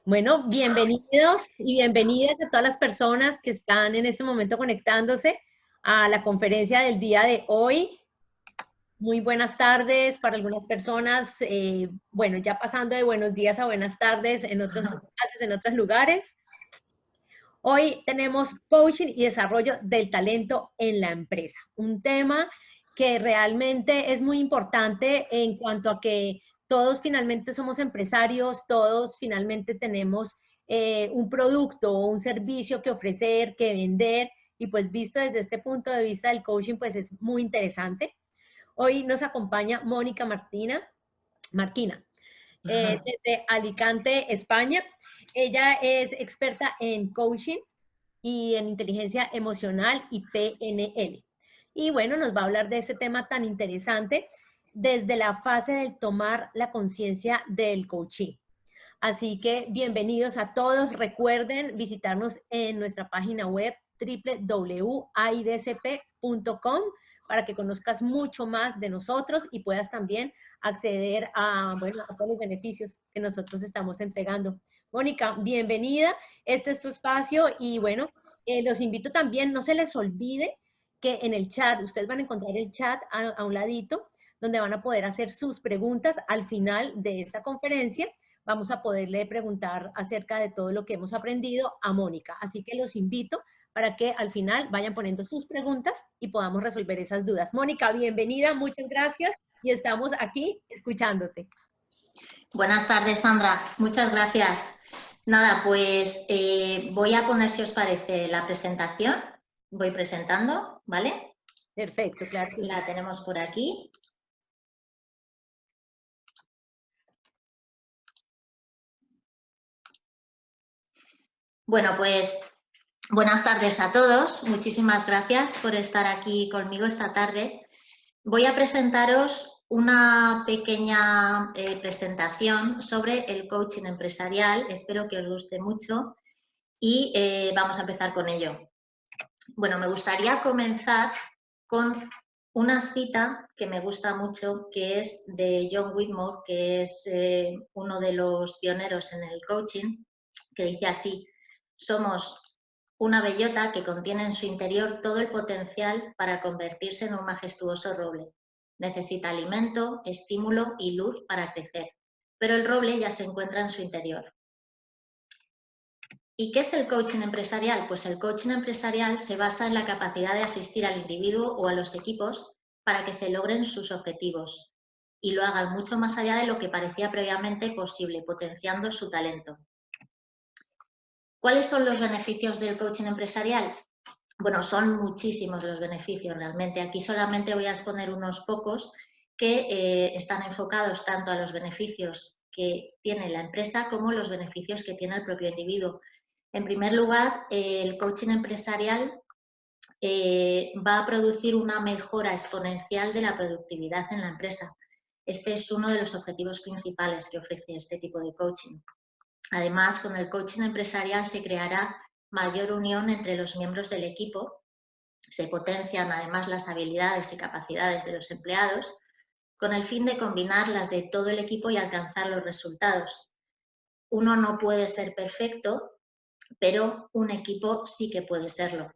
Bueno, bienvenidos y bienvenidas a todas las personas que están en este momento conectándose a la conferencia del día de hoy. Muy buenas tardes para algunas personas. Bueno, ya pasando de buenos días a buenas tardes en otros espacios, en otros lugares. Hoy tenemos coaching y desarrollo del talento en la empresa, un tema que realmente es muy importante en cuanto a que todos finalmente somos empresarios, todos finalmente tenemos un producto o un servicio que ofrecer, que vender, y pues visto desde este punto de vista del coaching, pues es muy interesante. Hoy nos acompaña Mónica Marquina, desde Alicante, España. Ella es experta en coaching y en inteligencia emocional y PNL. Y bueno, nos va a hablar de este tema tan interesante desde la fase del tomar la conciencia del coaching. Así que bienvenidos a todos. Recuerden visitarnos en nuestra página web www.aidcp.com para que conozcas mucho más de nosotros y puedas también acceder a, bueno, a todos los beneficios que nosotros estamos entregando. Mónica, bienvenida. Este es tu espacio y bueno, los invito también, no se les olvide que en el chat, ustedes van a encontrar el chat a un ladito, donde van a poder hacer sus preguntas al final de esta conferencia. Vamos a poderle preguntar acerca de todo lo que hemos aprendido a Mónica. Así que los invito para que al final vayan poniendo sus preguntas y podamos resolver esas dudas. Mónica, bienvenida, muchas gracias y estamos aquí escuchándote. Buenas tardes, Sandra. Muchas gracias. Nada, pues voy a poner, si os parece, la presentación. Voy presentando, ¿vale? Perfecto, claro. La tenemos por aquí. Bueno, pues buenas tardes a todos. Muchísimas gracias por estar aquí conmigo esta tarde. Voy a presentaros una pequeña presentación sobre el coaching empresarial. Espero que os guste mucho y vamos a empezar con ello. Bueno, me gustaría comenzar con una cita que me gusta mucho, que es de John Whitmore, que es uno de los pioneros en el coaching, que dice así: somos una bellota que contiene en su interior todo el potencial para convertirse en un majestuoso roble. Necesita alimento, estímulo y luz para crecer, pero el roble ya se encuentra en su interior. ¿Y qué es el coaching empresarial? Pues el coaching empresarial se basa en la capacidad de asistir al individuo o a los equipos para que se logren sus objetivos y lo hagan mucho más allá de lo que parecía previamente posible, potenciando su talento. ¿Cuáles son los beneficios del coaching empresarial? Bueno, son muchísimos los beneficios realmente. Aquí solamente voy a exponer unos pocos que están enfocados tanto a los beneficios que tiene la empresa como los beneficios que tiene el propio individuo. En primer lugar, el coaching empresarial va a producir una mejora exponencial de la productividad en la empresa. Este es uno de los objetivos principales que ofrece este tipo de coaching. Además, con el coaching empresarial se creará mayor unión entre los miembros del equipo, se potencian además las habilidades y capacidades de los empleados, con el fin de combinar las de todo el equipo y alcanzar los resultados. Uno no puede ser perfecto, pero un equipo sí que puede serlo.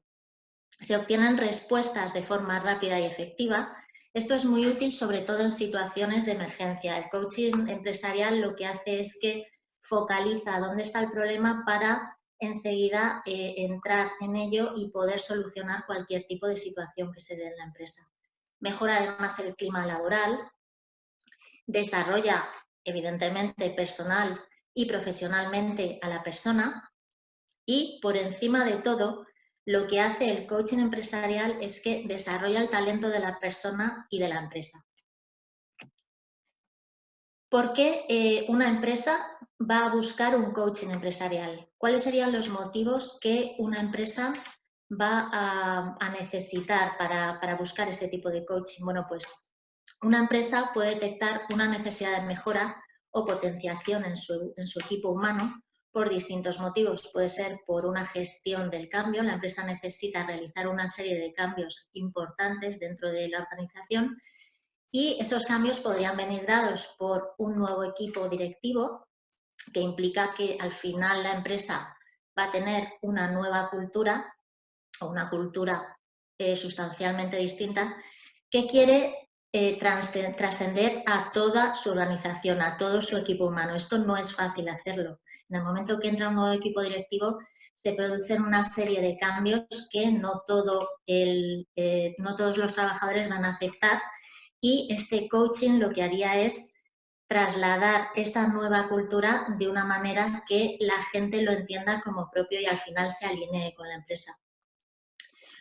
Se obtienen respuestas de forma rápida y efectiva. Esto es muy útil sobre todo en situaciones de emergencia. El coaching empresarial lo que hace es que focaliza dónde está el problema para enseguida entrar en ello y poder solucionar cualquier tipo de situación que se dé en la empresa. Mejora además el clima laboral, desarrolla evidentemente personal y profesionalmente a la persona y, por encima de todo, lo que hace el coaching empresarial es que desarrolla el talento de la persona y de la empresa. ¿Por qué una empresa va a buscar un coaching empresarial? ¿Cuáles serían los motivos que una empresa va a necesitar para buscar este tipo de coaching? Bueno, pues una empresa puede detectar una necesidad de mejora o potenciación en su equipo humano por distintos motivos. Puede ser por una gestión del cambio. La empresa necesita realizar una serie de cambios importantes dentro de la organización y esos cambios podrían venir dados por un nuevo equipo directivo que implica que al final la empresa va a tener una nueva cultura o una cultura sustancialmente distinta que quiere trascender a toda su organización, a todo su equipo humano. Esto no es fácil hacerlo. En el momento que entra un nuevo equipo directivo, se producen una serie de cambios que no todos los trabajadores van a aceptar, y este coaching lo que haría es trasladar esa nueva cultura de una manera que la gente lo entienda como propio y al final se alinee con la empresa.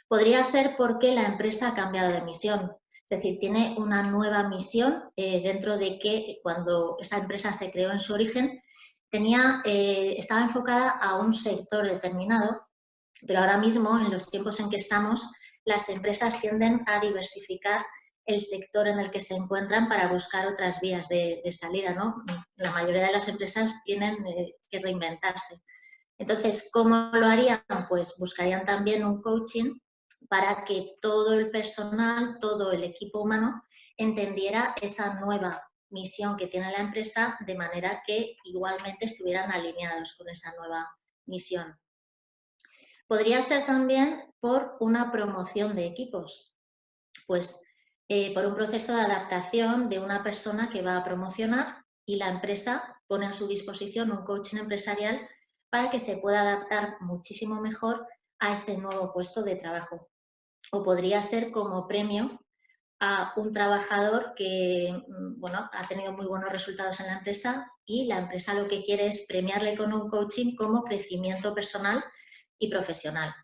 Podría ser porque la empresa ha cambiado de misión, es decir, tiene una nueva misión dentro de que cuando esa empresa se creó en su origen estaba enfocada a un sector determinado, pero ahora mismo, en los tiempos en que estamos, las empresas tienden a diversificar el sector en el que se encuentran para buscar otras vías de salida, ¿no? La mayoría de las empresas tienen que reinventarse. Entonces, ¿cómo lo harían? Pues buscarían también un coaching para que todo el personal, todo el equipo humano entendiera esa nueva misión que tiene la empresa, de manera que igualmente estuvieran alineados con esa nueva misión. Podría ser también por una promoción de equipos, pues por un proceso de adaptación de una persona que va a promocionar, y la empresa pone a su disposición un coaching empresarial para que se pueda adaptar muchísimo mejor a ese nuevo puesto de trabajo. O podría ser como premio a un trabajador que ha tenido muy buenos resultados en la empresa, y la empresa lo que quiere es premiarle con un coaching como crecimiento personal y profesional.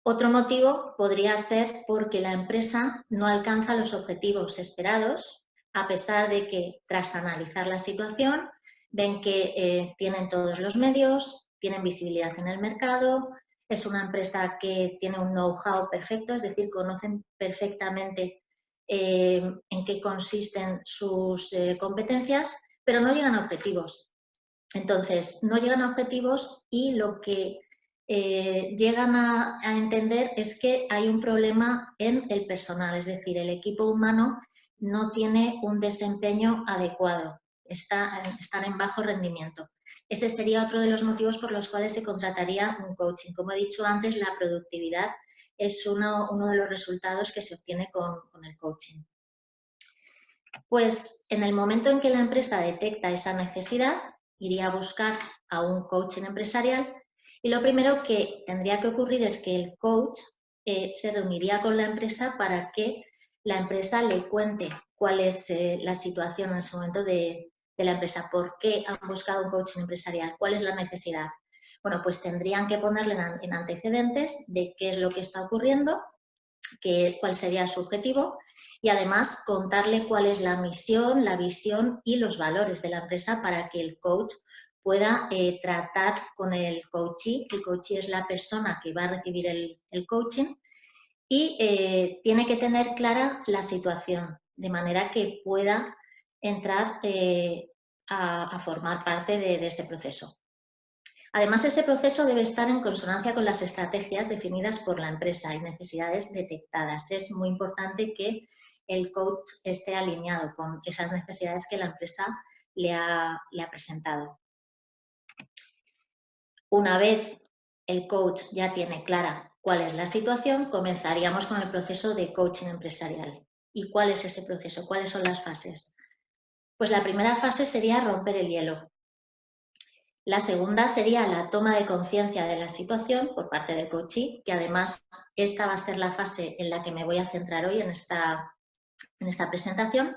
Otro motivo podría ser porque la empresa no alcanza los objetivos esperados, a pesar de que, tras analizar la situación, ven que tienen todos los medios, tienen visibilidad en el mercado, es una empresa que tiene un know-how perfecto, es decir, conocen perfectamente en qué consisten sus competencias, pero no llegan a objetivos. Entonces, no llegan a objetivos, y lo que llegan a entender es que hay un problema en el personal, es decir, el equipo humano no tiene un desempeño adecuado, están en bajo rendimiento. Ese sería otro de los motivos por los cuales se contrataría un coaching. Como he dicho antes, la productividad es uno de los resultados que se obtiene con el coaching. Pues en el momento en que la empresa detecta esa necesidad, iría a buscar a un coaching empresarial, y lo primero que tendría que ocurrir es que el coach se reuniría con la empresa para que la empresa le cuente cuál es la situación en ese momento de la empresa, por qué han buscado un coaching empresarial, cuál es la necesidad. Bueno, pues tendrían que ponerle en antecedentes de qué es lo que está ocurriendo, cuál sería su objetivo, y además contarle cuál es la misión, la visión y los valores de la empresa para que el coach pueda tratar con el coachee. El coachee es la persona que va a recibir el coaching, y tiene que tener clara la situación, de manera que pueda entrar a formar parte de ese proceso. Además, ese proceso debe estar en consonancia con las estrategias definidas por la empresa y necesidades detectadas. Es muy importante que el coach esté alineado con esas necesidades que la empresa le ha presentado. Una vez el coach ya tiene clara cuál es la situación, comenzaríamos con el proceso de coaching empresarial. ¿Y cuál es ese proceso? ¿Cuáles son las fases? Pues la primera fase sería romper el hielo. La segunda sería la toma de conciencia de la situación por parte del coachee, que además esta va a ser la fase en la que me voy a centrar hoy en esta presentación.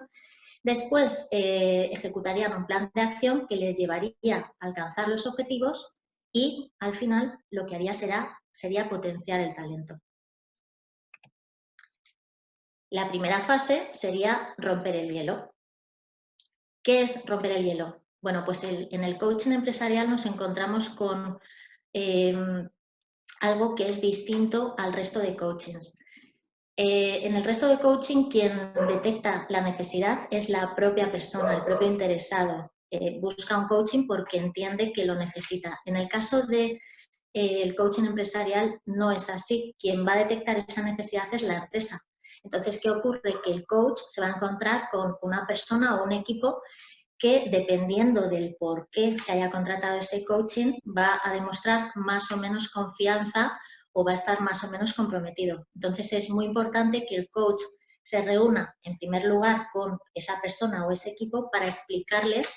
Después ejecutarían un plan de acción que les llevaría a alcanzar los objetivos, y al final lo que haría sería potenciar el talento. La primera fase sería romper el hielo. ¿Qué es romper el hielo? Bueno, pues en el coaching empresarial nos encontramos con algo que es distinto al resto de coachings. En el resto de coaching, quien detecta la necesidad es la propia persona, el propio interesado. Busca un coaching porque entiende que lo necesita. En el caso del coaching empresarial no es así. Quien va a detectar esa necesidad es la empresa. Entonces, ¿qué ocurre? Que el coach se va a encontrar con una persona o un equipo que dependiendo del por qué se haya contratado ese coaching va a demostrar más o menos confianza o va a estar más o menos comprometido. Entonces es muy importante que el coach se reúna en primer lugar con esa persona o ese equipo para explicarles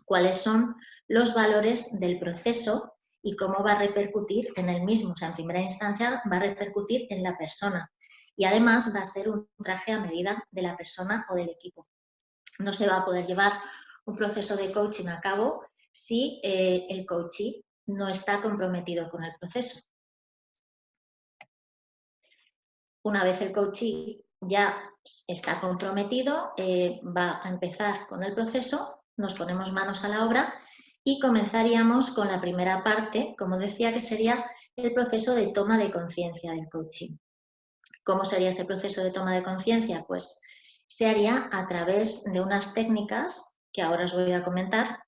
cuáles son los valores del proceso y cómo va a repercutir en el mismo. O sea, en primera instancia va a repercutir en la persona y además va a ser un traje a medida de la persona o del equipo. No se va a poder llevar un proceso de coaching a cabo si el coachee no está comprometido con el proceso. Una vez el coachee ya está comprometido, va a empezar con el proceso, nos ponemos manos a la obra y comenzaríamos con la primera parte, como decía, que sería el proceso de toma de conciencia del coaching. ¿Cómo sería este proceso de toma de conciencia? Pues se haría a través de unas técnicas que ahora os voy a comentar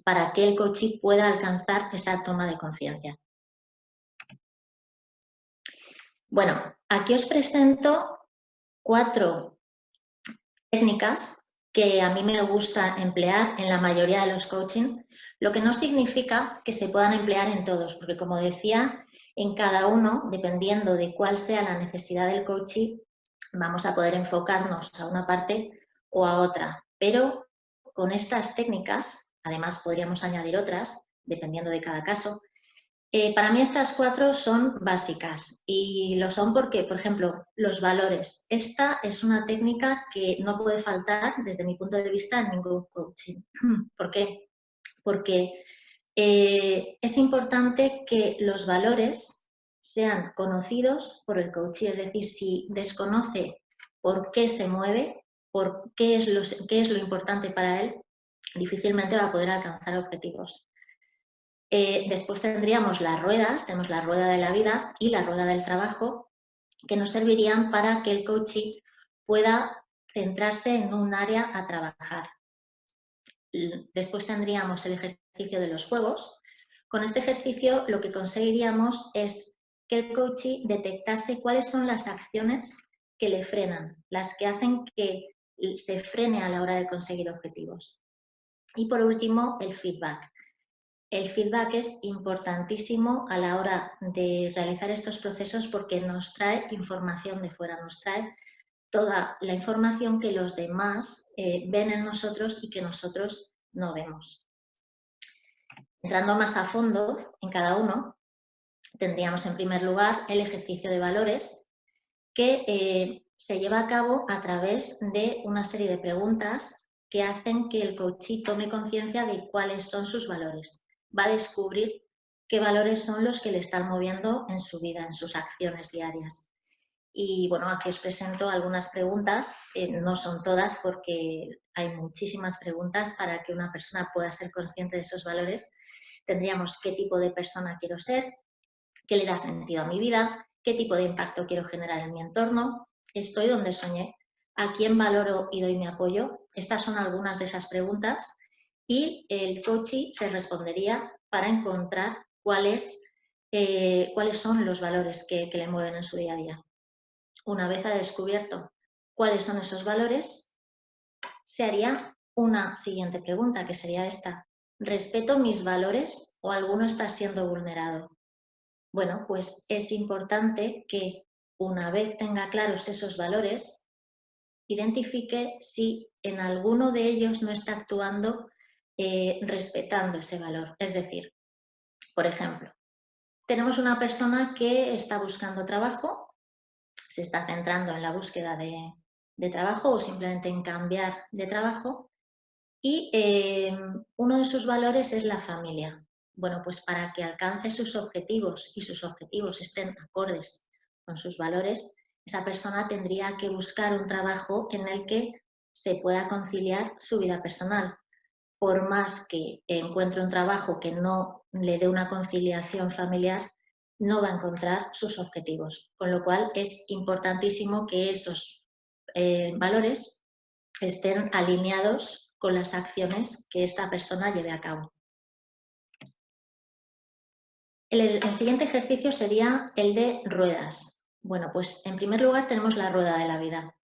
para que el coachee pueda alcanzar esa toma de conciencia. Bueno, aquí os presento 4 técnicas que a mí me gusta emplear en la mayoría de los coaching, lo que no significa que se puedan emplear en todos, porque como decía, en cada uno, dependiendo de cuál sea la necesidad del coachee, vamos a poder enfocarnos a una parte o a otra. Pero con estas técnicas, además podríamos añadir otras, dependiendo de cada caso. Para mí estas 4 son básicas y lo son porque, por ejemplo, los valores. Esta es una técnica que no puede faltar desde mi punto de vista en ningún coaching. ¿Por qué? Porque es importante que los valores sean conocidos por el coachee, es decir, si desconoce por qué se mueve, por qué es lo importante para él, difícilmente va a poder alcanzar objetivos. Después tendríamos las ruedas, tenemos la rueda de la vida y la rueda del trabajo, que nos servirían para que el coachee pueda centrarse en un área a trabajar. Después tendríamos el ejercicio de los juegos. Con este ejercicio lo que conseguiríamos es que el coachee detectase cuáles son las acciones que le frenan, las que hacen que se frene a la hora de conseguir objetivos. Y por último, el feedback. El feedback es importantísimo a la hora de realizar estos procesos porque nos trae información de fuera, nos trae toda la información que los demás ven en nosotros y que nosotros no vemos. Entrando más a fondo en cada uno, tendríamos en primer lugar el ejercicio de valores que se lleva a cabo a través de una serie de preguntas que hacen que el coachee tome conciencia de cuáles son sus valores. Va a descubrir qué valores son los que le están moviendo en su vida, en sus acciones diarias. Y bueno, aquí os presento algunas preguntas, no son todas porque hay muchísimas preguntas para que una persona pueda ser consciente de esos valores. Tendríamos qué tipo de persona quiero ser, qué le da sentido a mi vida, qué tipo de impacto quiero generar en mi entorno, estoy donde soñé, a quién valoro y doy mi apoyo. Estas son algunas de esas preguntas y el coachee se respondería para encontrar cuáles son los valores que le mueven en su día a día. Una vez ha descubierto cuáles son esos valores, se haría una siguiente pregunta, que sería esta: ¿respeto mis valores o alguno está siendo vulnerado? Bueno, pues es importante que una vez tenga claros esos valores, identifique si en alguno de ellos no está actuando respetando ese valor. Es decir, por ejemplo, tenemos una persona que está buscando trabajo, se está centrando en la búsqueda de trabajo o simplemente en cambiar de trabajo y uno de sus valores es la familia. Bueno, pues para que alcance sus objetivos y sus objetivos estén acordes con sus valores, esa persona tendría que buscar un trabajo en el que se pueda conciliar su vida personal. Por más que encuentre un trabajo que no le dé una conciliación familiar, no va a encontrar sus objetivos. Con lo cual es importantísimo que esos valores estén alineados con las acciones que esta persona lleve a cabo. El siguiente ejercicio sería el de ruedas. Bueno, pues en primer lugar tenemos la rueda de la vida.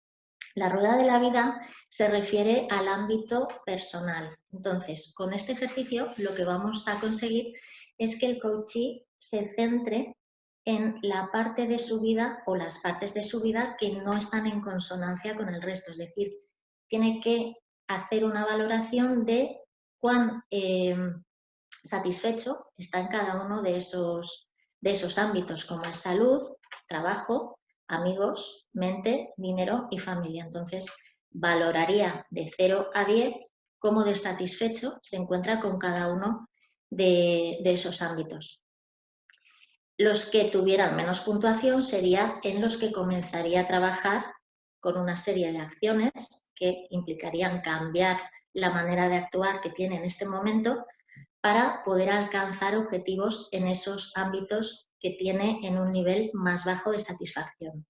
La rueda de la vida se refiere al ámbito personal. Entonces, con este ejercicio lo que vamos a conseguir es que el coachee se centre en la parte de su vida o las partes de su vida que no están en consonancia con el resto. Es decir, tiene que hacer una valoración de cuán satisfecho está en cada uno de esos ámbitos, como es salud, trabajo, amigos, mente, dinero y familia. Entonces, valoraría de 0 a 10 cómo de satisfecho se encuentra con cada uno de esos ámbitos. Los que tuvieran menos puntuación serían en los que comenzaría a trabajar con una serie de acciones que implicarían cambiar la manera de actuar que tiene en este momento para poder alcanzar objetivos en esos ámbitos que tiene en un nivel más bajo de satisfacción.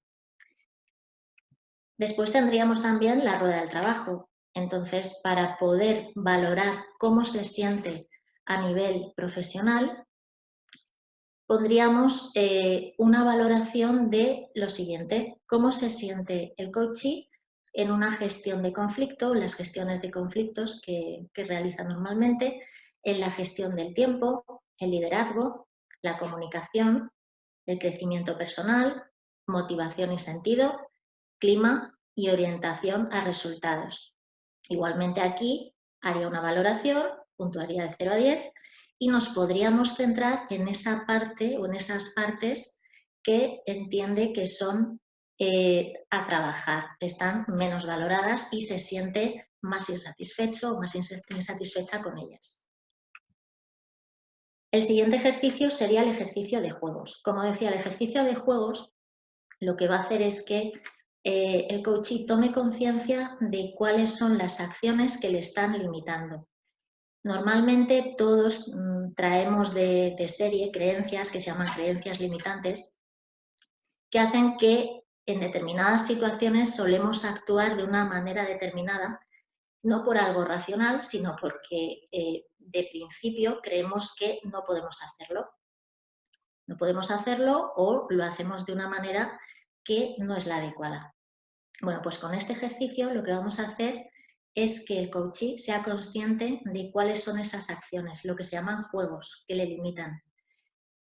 Después tendríamos también la rueda del trabajo. Entonces, para poder valorar cómo se siente a nivel profesional, pondríamos una valoración de lo siguiente: cómo se siente el coachee en una gestión de conflicto, las gestiones de conflictos que realiza normalmente, en la gestión del tiempo, el liderazgo, la comunicación, el crecimiento personal, motivación y sentido, clima y orientación a resultados. Igualmente aquí haría una valoración, puntuaría de 0 a 10 y nos podríamos centrar en esa parte o en esas partes que entiende que son a trabajar, están menos valoradas y se siente más insatisfecho o más insatisfecha con ellas. El siguiente ejercicio sería el ejercicio de juegos. Como decía, el ejercicio de juegos lo que va a hacer es que el coachee tome conciencia de cuáles son las acciones que le están limitando. Normalmente todos traemos de serie creencias que se llaman creencias limitantes, que hacen que en determinadas situaciones solemos actuar de una manera determinada, no por algo racional, sino porque de principio creemos que no podemos hacerlo. No podemos hacerlo o lo hacemos de una manera que no es la adecuada. Bueno, pues con este ejercicio lo que vamos a hacer es que el coachee sea consciente de cuáles son esas acciones, lo que se llaman juegos, que le limitan.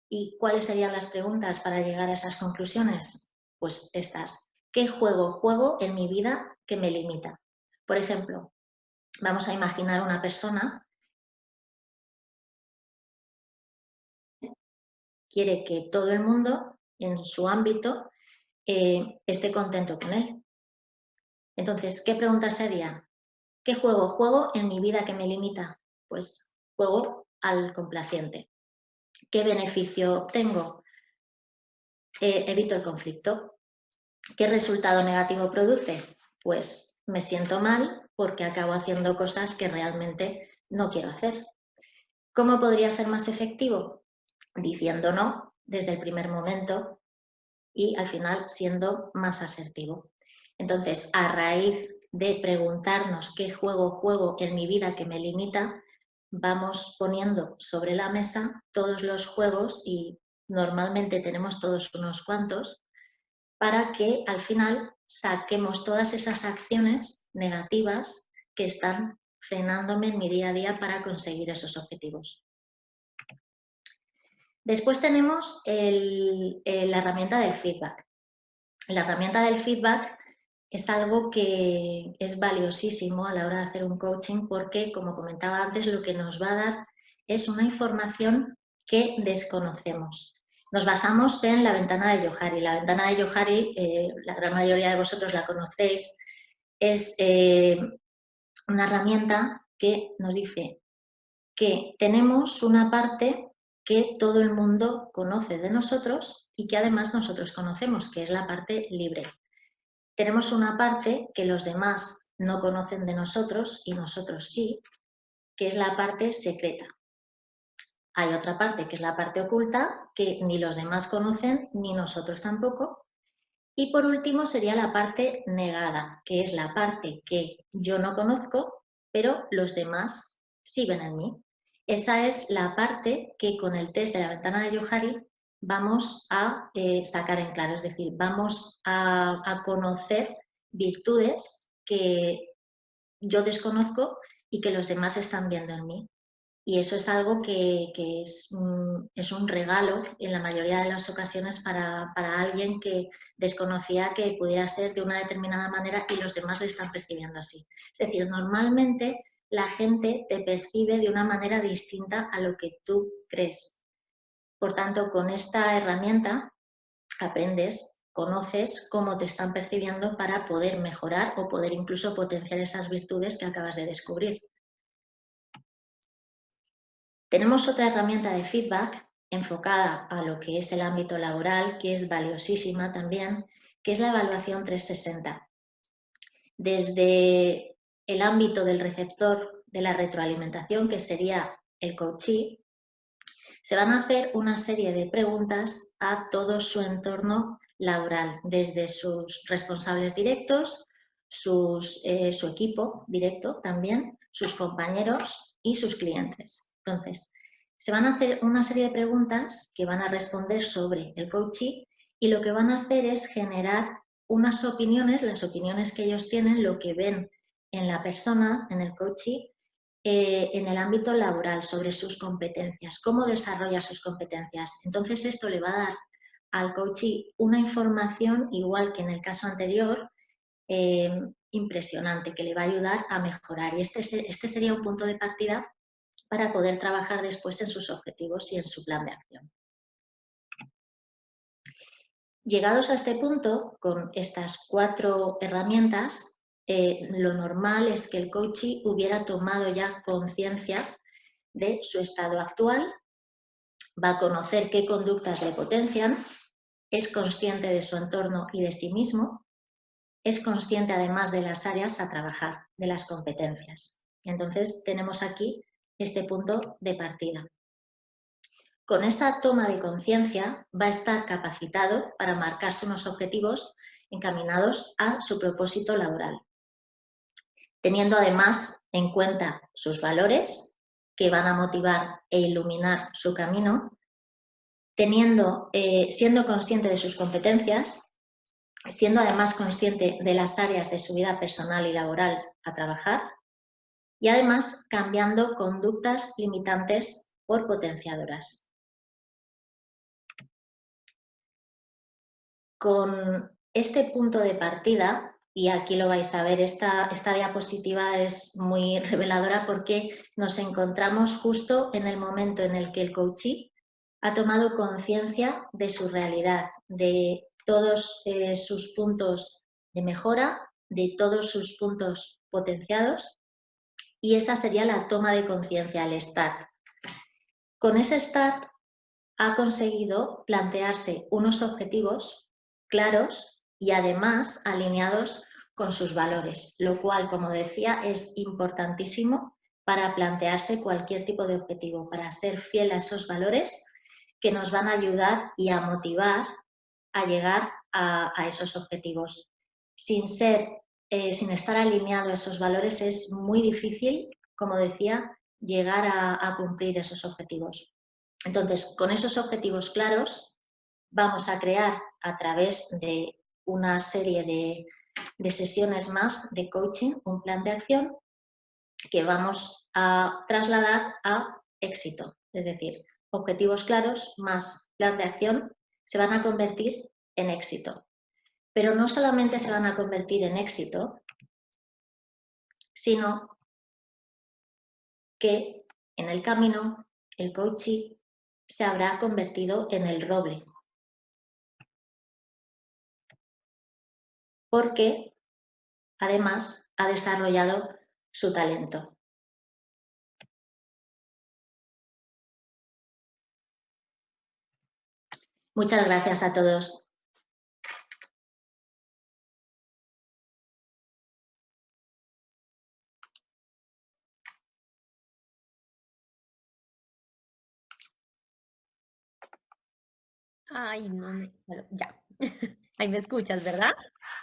¿Y cuáles serían las preguntas para llegar a esas conclusiones? Pues estas. ¿Qué juego juego en mi vida que me limita? Por ejemplo, vamos a imaginar una persona que quiere que todo el mundo en su ámbito esté contento con él. Entonces, ¿qué pregunta sería? ¿Qué juego juego en mi vida que me limita? Pues juego al complaciente. ¿Qué beneficio obtengo? Evito el conflicto. ¿Qué resultado negativo produce? Pues me siento mal porque acabo haciendo cosas que realmente no quiero hacer. ¿Cómo podría ser más efectivo? Diciendo no desde el primer momento y al final siendo más asertivo. Entonces, a raíz de preguntarnos qué juego juego en mi vida que me limita, vamos poniendo sobre la mesa todos los juegos, y normalmente tenemos todos unos cuantos, para que al final saquemos todas esas acciones negativas que están frenándome en mi día a día para conseguir esos objetivos. Después tenemos la herramienta del feedback. La herramienta del feedback es algo que es valiosísimo a la hora de hacer un coaching porque, como comentaba antes, lo que nos va a dar es una información que desconocemos. Nos basamos en la ventana de Johari. La ventana de Johari, la gran mayoría de vosotros la conocéis, es una herramienta que nos dice que tenemos una parte que todo el mundo conoce de nosotros y que además nosotros conocemos, que es la parte libre. Tenemos una parte que los demás no conocen de nosotros y nosotros sí, que es la parte secreta. Hay otra parte que es la parte oculta, que ni los demás conocen ni nosotros tampoco. Y por último sería la parte negada, que es la parte que yo no conozco, pero los demás sí ven en mí. Esa es la parte que con el test de la ventana de Johari vamos a sacar en claro, es decir, vamos a conocer virtudes que yo desconozco y que los demás están viendo en mí. Y eso es algo que es un regalo en la mayoría de las ocasiones para alguien que desconocía que pudiera ser de una determinada manera y los demás le están percibiendo así. Es decir, normalmente la gente te percibe de una manera distinta a lo que tú crees. Por tanto, con esta herramienta aprendes, conoces cómo te están percibiendo para poder mejorar o poder incluso potenciar esas virtudes que acabas de descubrir. Tenemos otra herramienta de feedback enfocada a lo que es el ámbito laboral, que es valiosísima también, que es la evaluación 360. Desde el ámbito del receptor de la retroalimentación, que sería el coachee, se van a hacer una serie de preguntas a todo su entorno laboral, desde sus responsables directos, su equipo directo también, sus compañeros y sus clientes. Entonces, se van a hacer una serie de preguntas que van a responder sobre el coachee y lo que van a hacer es generar unas opiniones, las opiniones que ellos tienen, lo que ven en la persona, en el coachee, en el ámbito laboral, sobre sus competencias, cómo desarrolla sus competencias. Entonces, esto le va a dar al coachee una información, igual que en el caso anterior, impresionante, que le va a ayudar a mejorar. Y este sería un punto de partida para poder trabajar después en sus objetivos y en su plan de acción. Llegados a este punto, con estas 4 herramientas, lo normal es que el coachee hubiera tomado ya conciencia de su estado actual, va a conocer qué conductas le potencian, es consciente de su entorno y de sí mismo, es consciente además de las áreas a trabajar, de las competencias. Entonces tenemos aquí este punto de partida. Con esa toma de conciencia va a estar capacitado para marcarse unos objetivos encaminados a su propósito laboral, teniendo además en cuenta sus valores que van a motivar e iluminar su camino, siendo consciente de sus competencias, siendo además consciente de las áreas de su vida personal y laboral a trabajar y además cambiando conductas limitantes por potenciadoras. Con este punto de partida, y aquí lo vais a ver, esta diapositiva es muy reveladora porque nos encontramos justo en el momento en el que el coachee ha tomado conciencia de su realidad, de todos sus puntos de mejora, de todos sus puntos potenciados, y esa sería la toma de conciencia, el start. Con ese start ha conseguido plantearse unos objetivos claros y además alineados con sus valores, lo cual, como decía, es importantísimo para plantearse cualquier tipo de objetivo, para ser fiel a esos valores que nos van a ayudar y a motivar a llegar a esos objetivos. Sin estar alineado a esos valores es muy difícil, como decía, llegar a cumplir esos objetivos. Entonces, con esos objetivos claros, vamos a crear a través de una serie de sesiones más de coaching, un plan de acción que vamos a trasladar a éxito. Es decir, objetivos claros más plan de acción se van a convertir en éxito. Pero no solamente se van a convertir en éxito, sino que en el camino el coaching se habrá convertido en el roble. Porque además ha desarrollado su talento. Muchas gracias a todos. Ay, no me... Bueno, ya. Ahí me escuchas, ¿verdad?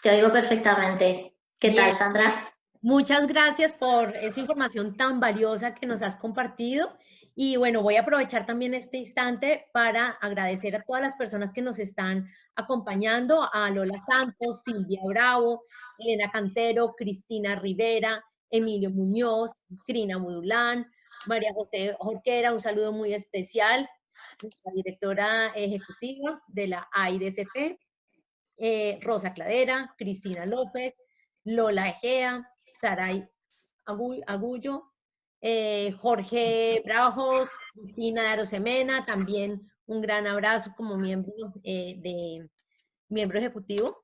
Te oigo perfectamente. ¿Qué tal, Bien. Sandra? Muchas gracias por esta información tan valiosa que nos has compartido Y bueno, voy a aprovechar también este instante para agradecer a todas las personas que nos están acompañando, a Lola Santos, Silvia Bravo, Elena Cantero, Cristina Rivera, Emilio Muñoz, Crina Mudulán, María José Jorquera, un saludo muy especial, nuestra directora ejecutiva de la AIDCP, Rosa Cladera, Cristina López, Lola Egea, Saray Agullo, Jorge Bravos, Cristina de Arosemena, también un gran abrazo como miembro ejecutivo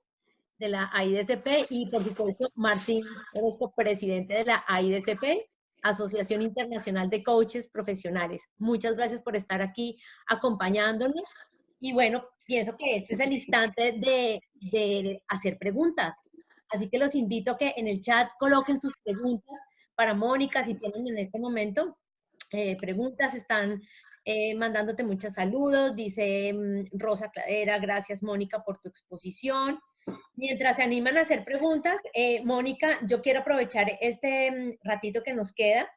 de la AIDCP y por supuesto Martín Orozco, presidente de la AIDCP, Asociación Internacional de Coaches Profesionales. Muchas gracias por estar aquí acompañándonos y bueno, pienso que este es el instante de hacer preguntas. Así que los invito a que en el chat coloquen sus preguntas para Mónica, si tienen en este momento preguntas, están mandándote muchos saludos, dice Rosa Cladera, gracias Mónica por tu exposición. Mientras se animan a hacer preguntas, Mónica, yo quiero aprovechar este ratito que nos queda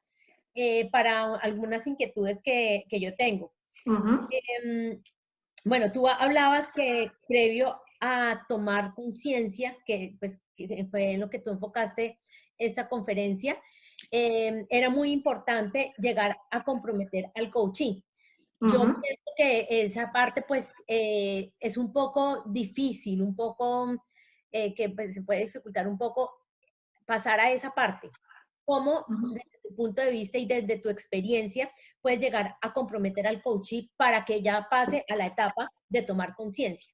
para algunas inquietudes que yo tengo. Bueno, tú hablabas que previo a tomar conciencia, que pues que fue en lo que tú enfocaste esta conferencia, era muy importante llegar a comprometer al coaching. Yo pienso que esa parte pues es un poco difícil, un poco que pues, se puede dificultar un poco pasar a esa parte. ¿Cómo, desde tu punto de vista y desde tu experiencia, puedes llegar a comprometer al coachee para que ya pase a la etapa de tomar conciencia?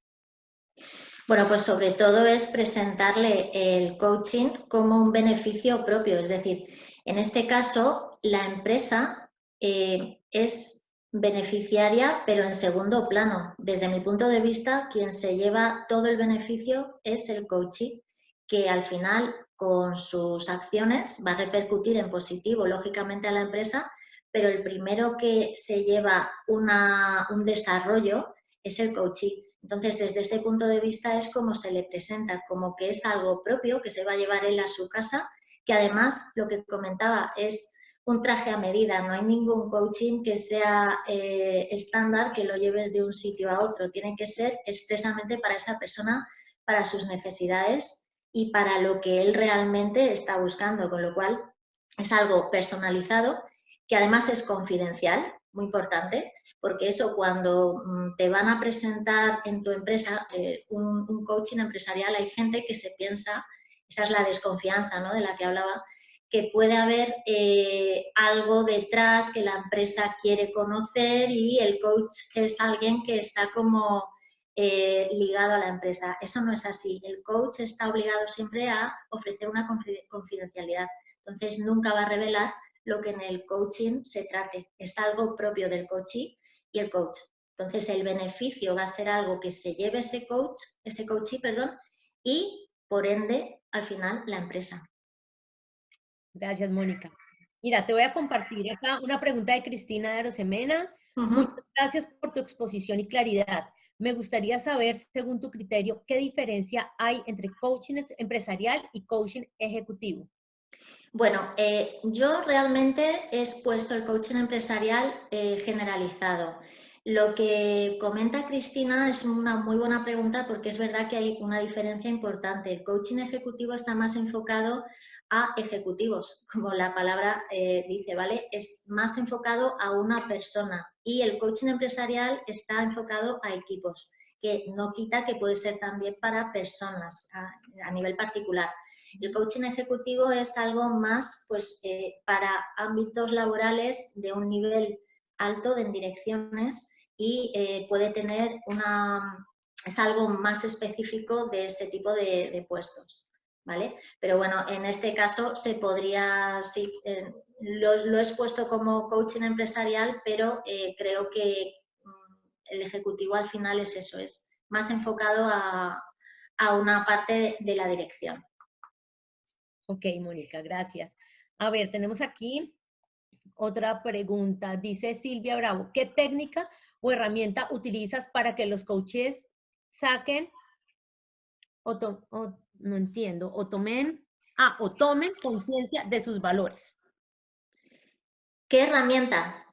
Bueno, pues sobre todo es presentarle el coaching como un beneficio propio, es decir, en este caso la empresa es beneficiaria, pero en segundo plano. Desde mi punto de vista, quien se lleva todo el beneficio es el coachee, que al final con sus acciones va a repercutir en positivo, lógicamente, a la empresa, pero el primero que se lleva un desarrollo es el coachee. Entonces, desde ese punto de vista es como se le presenta, como que es algo propio que se va a llevar él a su casa, que además, lo que comentaba, es un traje a medida, no hay ningún coaching que sea estándar, que lo lleves de un sitio a otro, tiene que ser expresamente para esa persona, para sus necesidades y para lo que él realmente está buscando, con lo cual es algo personalizado, que además es confidencial, muy importante, porque eso cuando te van a presentar en tu empresa un coaching empresarial, hay gente que se piensa, esa es la desconfianza, ¿no?, de la que hablaba, que puede haber algo detrás que la empresa quiere conocer y el coach es alguien que está como ligado a la empresa. Eso no es así. El coach está obligado siempre a ofrecer una confidencialidad. Entonces, nunca va a revelar lo que en el coaching se trate. Es algo propio del coachee y el coach. Entonces, el beneficio va a ser algo que se lleve ese coachee, y por ende, al final, la empresa. Gracias, Mónica. Mira, te voy a compartir acá una pregunta de Cristina de Arosemena. Muchas gracias por tu exposición y claridad. Me gustaría saber, según tu criterio, ¿qué diferencia hay entre coaching empresarial y coaching ejecutivo? Bueno, yo realmente he expuesto el coaching empresarial generalizado. Lo que comenta Cristina es una muy buena pregunta porque es verdad que hay una diferencia importante. El coaching ejecutivo está más enfocado a ejecutivos, como la palabra dice, ¿vale? Es más enfocado a una persona y el coaching empresarial está enfocado a equipos, que no quita que puede ser también para personas a nivel particular. El coaching ejecutivo es algo más pues, para ámbitos laborales de un nivel alto en direcciones y puede tener es algo más específico de ese tipo de puestos, ¿vale? Pero bueno, en este caso se podría, sí, lo he expuesto como coaching empresarial, pero creo que el ejecutivo al final es eso, es más enfocado a una parte de la dirección. Ok, Mónica, gracias. A ver, tenemos aquí otra pregunta. Dice Silvia Bravo, ¿qué técnica o herramienta utilizas para que los coaches saquen no entiendo, o tomen conciencia de sus valores? ¿Qué herramienta?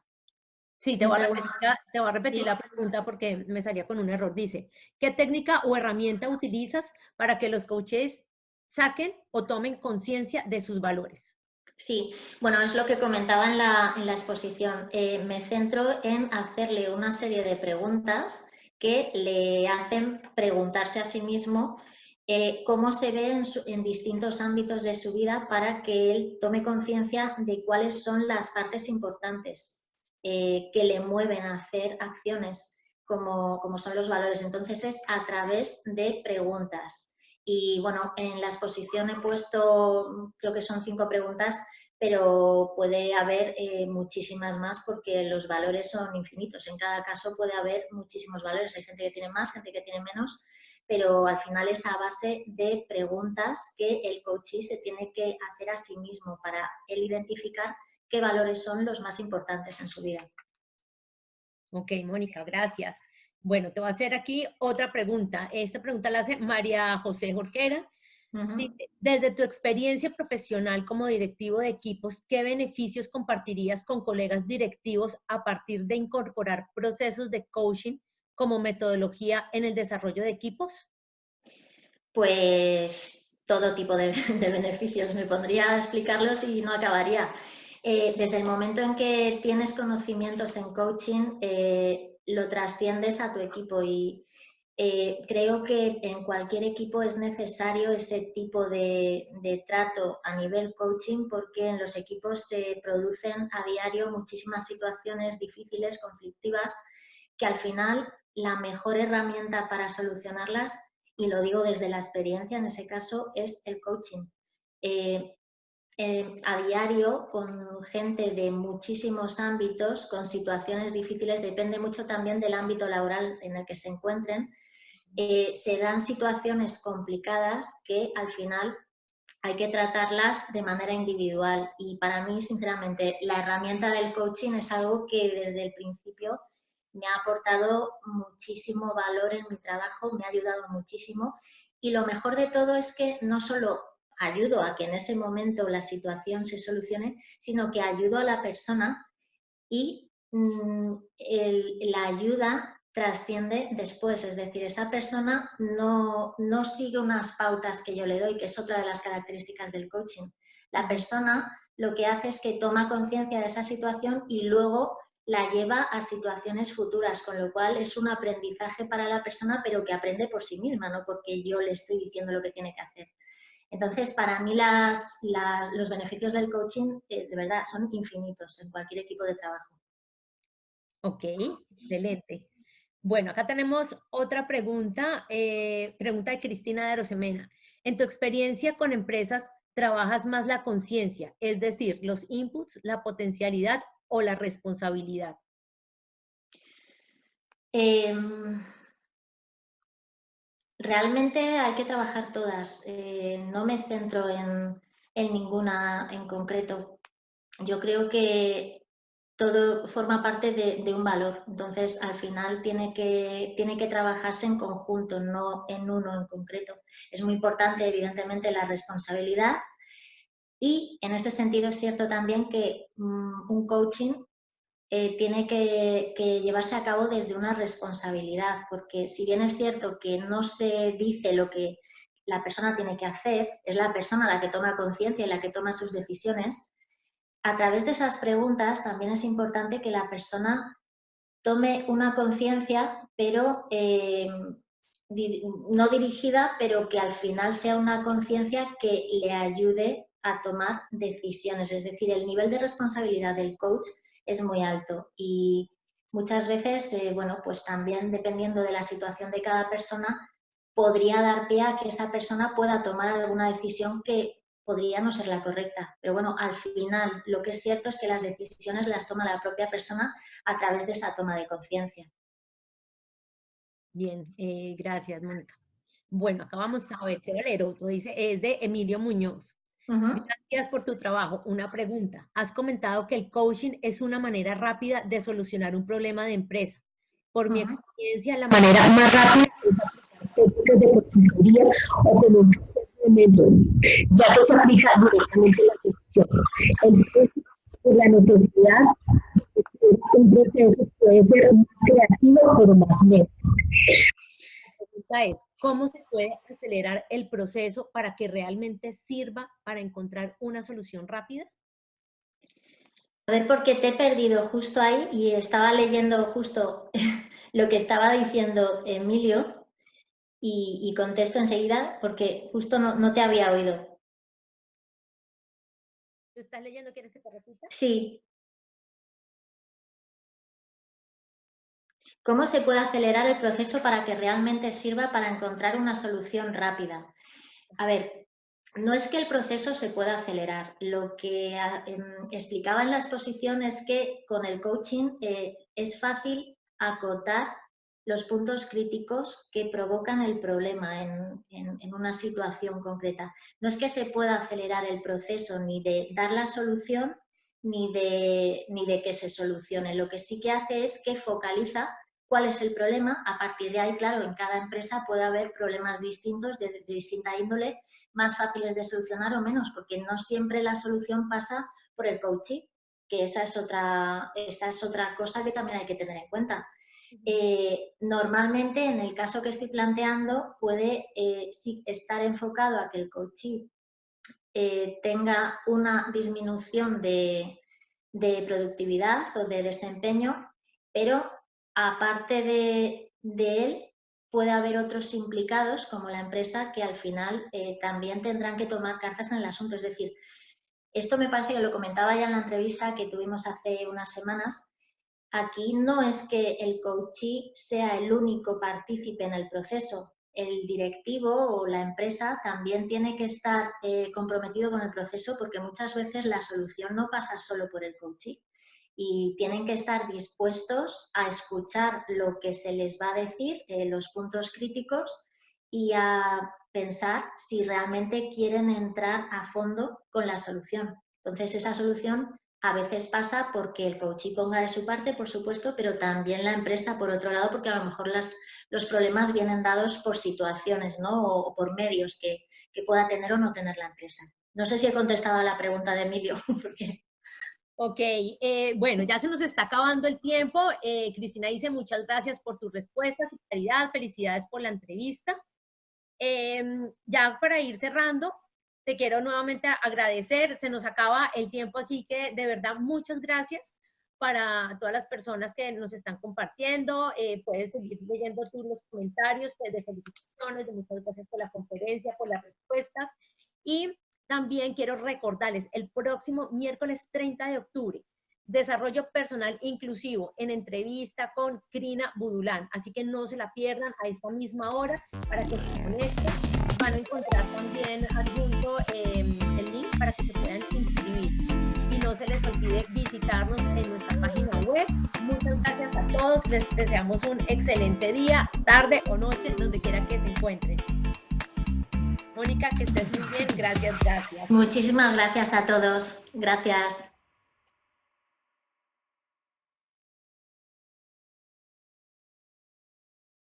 Sí, Mi pregunta, te voy a repetir sí. la pregunta porque me salía con un error. Dice, ¿qué técnica o herramienta utilizas para que los coaches saquen o tomen conciencia de sus valores? Sí, bueno, es lo que comentaba en la exposición. Me centro en hacerle una serie de preguntas que le hacen preguntarse a sí mismo cómo se ve en distintos ámbitos de su vida para que él tome conciencia de cuáles son las partes importantes que le mueven a hacer acciones como son los valores. Entonces es a través de preguntas. Y bueno, en la exposición he puesto, creo que son 5 preguntas, pero puede haber muchísimas más porque los valores son infinitos. En cada caso puede haber muchísimos valores. Hay gente que tiene más, gente que tiene menos, pero al final es a base de preguntas que el coachee se tiene que hacer a sí mismo para él identificar qué valores son los más importantes en su vida. Ok, Mónica, gracias. Bueno, te voy a hacer aquí otra pregunta. Esta pregunta la hace María José Jorquera. Ujú. Dice, desde tu experiencia profesional como directivo de equipos, ¿qué beneficios compartirías con colegas directivos a partir de incorporar procesos de coaching como metodología en el desarrollo de equipos? Pues todo tipo de beneficios. Me pondría a explicarlos y no acabaría. Desde el momento en que tienes conocimientos en coaching, lo trasciendes a tu equipo y creo que en cualquier equipo es necesario ese tipo de trato a nivel coaching porque en los equipos se producen a diario muchísimas situaciones difíciles, conflictivas, que al final la mejor herramienta para solucionarlas, y lo digo desde la experiencia en ese caso, es el coaching. Eh, a diario con gente de muchísimos ámbitos, con situaciones difíciles, depende mucho también del ámbito laboral en el que se encuentren, se dan situaciones complicadas que al final hay que tratarlas de manera individual. Y para mí, sinceramente, la herramienta del coaching es algo que desde el principio me ha aportado muchísimo valor en mi trabajo, me ha ayudado muchísimo. Y lo mejor de todo es que no solo ayudo a que en ese momento la situación se solucione, sino que ayudo a la persona y la ayuda trasciende después, es decir, esa persona no sigue unas pautas que yo le doy, que es otra de las características del coaching. La persona lo que hace es que toma conciencia de esa situación y luego la lleva a situaciones futuras, con lo cual es un aprendizaje para la persona, pero que aprende por sí misma, no porque yo le estoy diciendo lo que tiene que hacer. Entonces, para mí los beneficios del coaching de verdad son infinitos en cualquier equipo de trabajo. Ok, excelente. Bueno, acá tenemos otra pregunta, pregunta de Cristina de Arosemena. En tu experiencia con empresas, ¿trabajas más la conciencia, es decir, los inputs, la potencialidad o la responsabilidad? Em, Realmente hay que trabajar todas. No me centro en ninguna en concreto. Yo creo que todo forma parte de un valor. Entonces, al final tiene que trabajarse en conjunto, no en uno en concreto. Es muy importante, evidentemente, la responsabilidad y en ese sentido es cierto también que un coaching tiene que llevarse a cabo desde una responsabilidad, porque si bien es cierto que no se dice lo que la persona tiene que hacer, es la persona la que toma conciencia y la que toma sus decisiones, a través de esas preguntas también es importante que la persona tome una conciencia, pero no dirigida, pero que al final sea una conciencia que le ayude a tomar decisiones. Es decir, el nivel de responsabilidad del coach es muy alto y muchas veces, bueno, pues también dependiendo de la situación de cada persona, podría dar pie a que esa persona pueda tomar alguna decisión que podría no ser la correcta. Pero bueno, al final lo que es cierto es que las decisiones las toma la propia persona a través de esa toma de conciencia. Bien, gracias, Mónica. Bueno, acá vamos a ver, te voy a leer otro. Dice, es de Emilio Muñoz. Ujú, Gracias por tu trabajo. Una pregunta. Has comentado que el coaching es una manera rápida de solucionar un problema de empresa. Por mi ujú. experiencia, la manera más rápida es aplicar técnicas de consultoría o con un método, ya que se aplica directamente en la solución. Entonces, por la necesidad un proceso puede ser más creativo pero más lento. La pregunta es, ¿cómo se puede acelerar el proceso para que realmente sirva para encontrar una solución rápida? A ver, porque te he perdido justo ahí y estaba leyendo justo lo que estaba diciendo Emilio y contesto enseguida porque justo no te había oído. ¿Estás leyendo? ¿Quieres que te repita? Sí. ¿Cómo se puede acelerar el proceso para que realmente sirva para encontrar una solución rápida? A ver, no es que el proceso se pueda acelerar. Lo que explicaba en la exposición es que con el coaching es fácil acotar los puntos críticos que provocan el problema en una situación concreta. No es que se pueda acelerar el proceso ni de dar la solución ni de que se solucione. Lo que sí que hace es que focaliza cuál es el problema. A partir de ahí, claro, en cada empresa puede haber problemas distintos de distinta índole, más fáciles de solucionar o menos, porque no siempre la solución pasa por el coaching, que esa es otra cosa que también hay que tener en cuenta. Normalmente, en el caso que estoy planteando, puede sí estar enfocado a que el coaching tenga una disminución de productividad o de desempeño, pero aparte de él, puede haber otros implicados, como la empresa, que al final también tendrán que tomar cartas en el asunto. Es decir, esto me parece que lo comentaba ya en la entrevista que tuvimos hace unas semanas. Aquí no es que el coachee sea el único partícipe en el proceso. El directivo o la empresa también tiene que estar comprometido con el proceso, porque muchas veces la solución no pasa solo por el coachee y tienen que estar dispuestos a escuchar lo que se les va a decir, los puntos críticos, y a pensar si realmente quieren entrar a fondo con la solución. Entonces, esa solución a veces pasa porque el coachee ponga de su parte, por supuesto, pero también la empresa, por otro lado, porque a lo mejor los problemas vienen dados por situaciones, ¿no? O por medios que pueda tener o no tener la empresa. No sé si he contestado a la pregunta de Emilio, porque... Ok, bueno, ya se nos está acabando el tiempo. Cristina dice muchas gracias por tus respuestas y claridad. Felicidades por la entrevista. Ya para ir cerrando, te quiero nuevamente agradecer. Se nos acaba el tiempo, así que de verdad muchas gracias para todas las personas que nos están compartiendo. Puedes seguir leyendo tú los comentarios de felicitaciones, de muchas gracias por la conferencia, por las respuestas. Y también quiero recordarles, el próximo miércoles 30 de octubre, Desarrollo Personal Inclusivo, en entrevista con Crina Budulán. Así que no se la pierdan a esta misma hora para que se conecten. Van a encontrar también adjunto el link para que se puedan inscribir. Y no se les olvide visitarnos en nuestra página web. Muchas gracias a todos. Les deseamos un excelente día, tarde o noche, donde quiera que se encuentren. Mónica, que estés muy bien. Gracias, gracias. Muchísimas gracias a todos. Gracias.